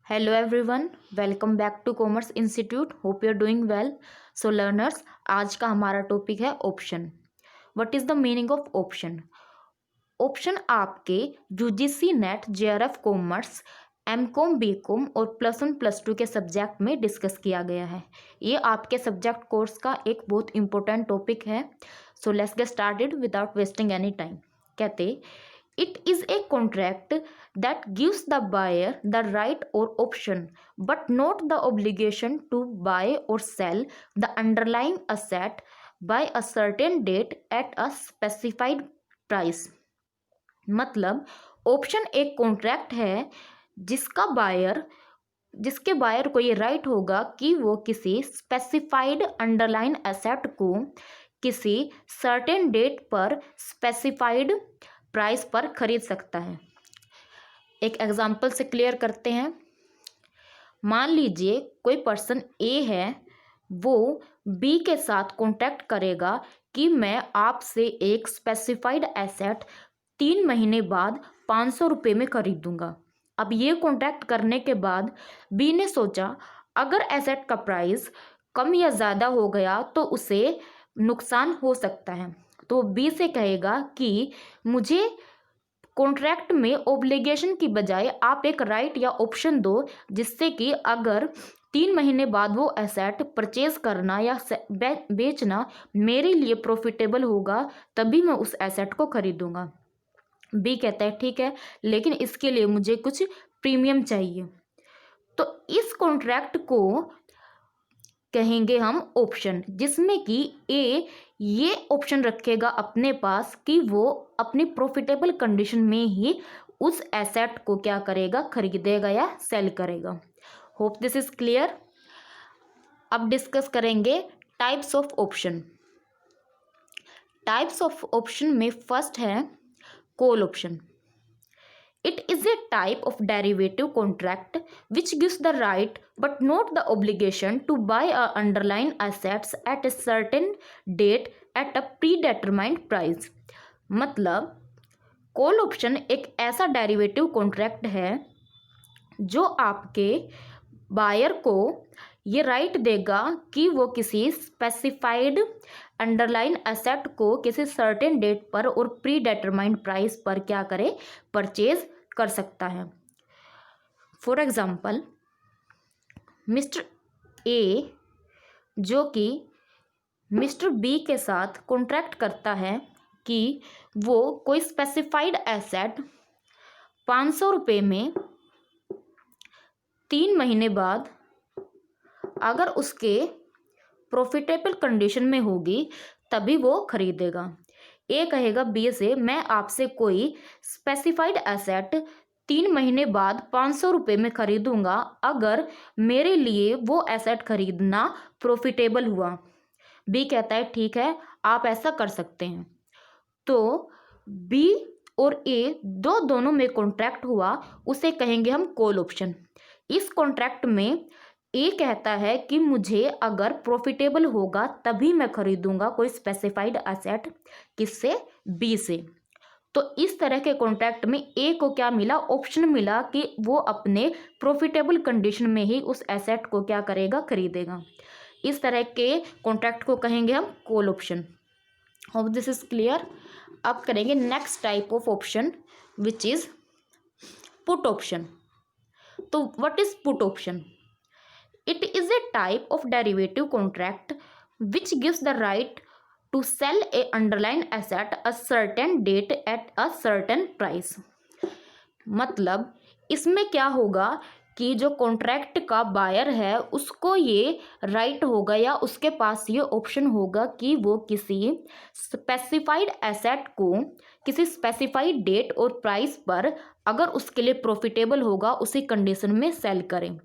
Hello everyone, welcome back to Commerce Institute. Hope you are doing well. So learners, आज का हमारा topic है option. What is the meaning of option? Option आपके UGC NET JRF commerce M Com B Com और +1 +2 के subject में discuss किया गया है. ये आपके सब्जेक्ट कोर्स का एक बहुत इंपॉर्टेंट टॉपिक है. So let's get started without wasting any time. कहते it is a contract that gives the buyer the right or option but not the obligation to buy or sell the underlying asset by a certain date at a specified price. मतलब option एक contract है जिसके buyer को ये right होगा कि वो किसी स्पेसिफाइड अंडरलाइन एसेट को किसी सर्टेन डेट पर स्पेसिफाइड प्राइस पर खरीद सकता है. एक एग्जांपल से क्लियर करते हैं. मान लीजिए कोई पर्सन ए है, वो बी के साथ कॉन्टैक्ट करेगा कि मैं आपसे एक स्पेसिफाइड एसेट 3 महीने बाद 500 रुपये में खरीदूंगा. अब ये कॉन्टैक्ट करने के बाद बी ने सोचा अगर एसेट का प्राइस कम या ज़्यादा हो गया तो उसे नुकसान हो सकता है. तो बी से कहेगा कि मुझे कॉन्ट्रैक्ट में ऑब्लिगेशन की बजाय आप एक राइट या ऑप्शन दो जिससे कि अगर 3 महीने बाद वो एसेट परचेज करना या बेचना मेरे लिए प्रॉफिटेबल होगा तभी मैं उस एसेट को खरीदूंगा. बी कहता है ठीक है, लेकिन इसके लिए मुझे कुछ प्रीमियम चाहिए. तो इस कॉन्ट्रैक्ट को कहेंगे हम ऑप्शन, जिसमें कि ए ये ऑप्शन रखेगा अपने पास कि वो अपनी प्रॉफिटेबल कंडीशन में ही उस एसेट को क्या करेगा, खरीदेगा या सेल करेगा. Hope this is clear. अब डिस्कस करेंगे types of option. Types of option में फर्स्ट है call option. It is a type of derivative contract which gives the right but not the obligation to buy a underlying assets at a certain date at a predetermined price. मतलब call option एक ऐसा derivative contract है जो आपके buyer को ये right देगा कि वो किसी स्पेसिफाइड अंडरलाइन एसेट को किसी सर्टेन डेट पर और प्री डिटरमाइंड प्राइस पर क्या करे, परचेज कर सकता है. फॉर एग्जाम्पल मिस्टर ए जो कि मिस्टर बी के साथ कॉन्ट्रैक्ट करता है कि वो कोई स्पेसिफाइड एसेट 500 रुपये में 3 महीने बाद अगर उसके प्रॉफिटेबल कंडीशन में होगी तभी वो खरीदेगा. ए कहेगा बी से मैं आपसे कोई स्पेसिफाइड एसेट 3 महीने बाद 500 रुपये में खरीदूंगा अगर मेरे लिए वो एसेट खरीदना प्रॉफिटेबल हुआ. बी कहता है ठीक है, आप ऐसा कर सकते हैं. तो बी और ए दोनों में कॉन्ट्रैक्ट हुआ, उसे कहेंगे हम कॉल ऑप्शन. इस कॉन्ट्रैक्ट में ए कहता है कि मुझे अगर प्रॉफिटेबल होगा तभी मैं खरीदूंगा कोई स्पेसिफाइड एसेट, किससे, बी से. तो इस तरह के कॉन्ट्रैक्ट में ए को क्या मिला, ऑप्शन मिला कि वो अपने प्रॉफिटेबल कंडीशन में ही उस एसेट को क्या करेगा, खरीदेगा. इस तरह के कॉन्ट्रैक्ट को कहेंगे हम call option. Hope this is clear. अब करेंगे next type of option which is put option. तो what is put option? It is a type of derivative contract which gives the right to sell a underlying asset a certain date at a certain price. मतलब इसमें क्या होगा कि जो contract का buyer है उसको ये राइट होगा या उसके पास ये ऑप्शन होगा कि वो किसी स्पेसिफाइड एसेट को किसी स्पेसिफाइड डेट और प्राइस पर अगर उसके लिए प्रॉफिटेबल होगा उसी कंडीशन में सेल करें.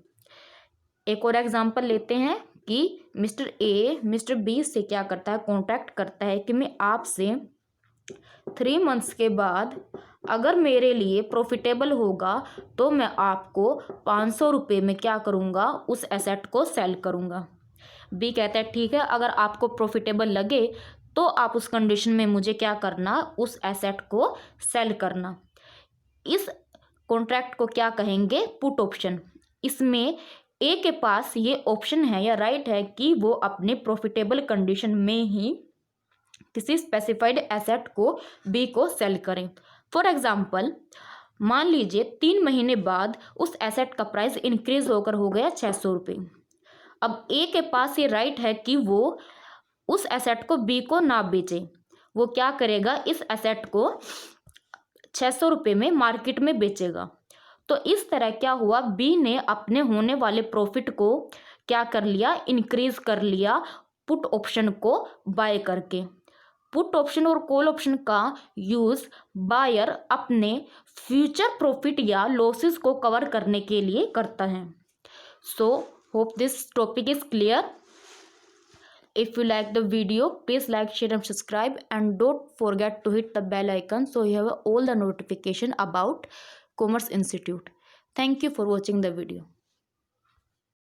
एक और एग्जांपल लेते हैं कि मिस्टर ए मिस्टर बी से क्या करता है, कॉन्टैक्ट करता है कि मैं आपसे 3 मंथ्स के बाद अगर मेरे लिए प्रॉफिटेबल होगा तो मैं आपको 500 रुपये में क्या करूँगा, उस एसेट को सेल करूँगा. बी कहता है ठीक है, अगर आपको प्रॉफिटेबल लगे तो आप उस कंडीशन में मुझे क्या करना, उस एसेट को सेल करना. इस कॉन्ट्रैक्ट को क्या कहेंगे, पुट ऑप्शन. इसमें ए के पास ये ऑप्शन है या राइट है कि वो अपने प्रॉफिटेबल कंडीशन में ही किसी स्पेसिफाइड एसेट को बी को सेल करें। फॉर एग्जाम्पल, मान लीजिए 3 महीने बाद उस एसेट का प्राइस इंक्रीज होकर हो गया 600 रुपये। अब ए के पास ये राइट है कि वो उस एसेट को बी को ना बेचे। वो क्या करेगा, इस एसेट को 600 रुपये में मार्केट में बेचेगा। तो इस तरह क्या हुआ, बी ने अपने होने वाले प्रॉफिट को क्या कर लिया, इंक्रीज कर लिया पुट ऑप्शन को बाय करके। पुट ऑप्शन और कॉल ऑप्शन का यूज बायर अपने फ्यूचर प्रॉफिट या लॉसेस को कवर करने के लिए करता है। So hope this topic is clear. If you like the video, please like, share and subscribe, and don't forget to hit the bell icon so you have all the notification about Commerce Institute. Thank you for watching the video.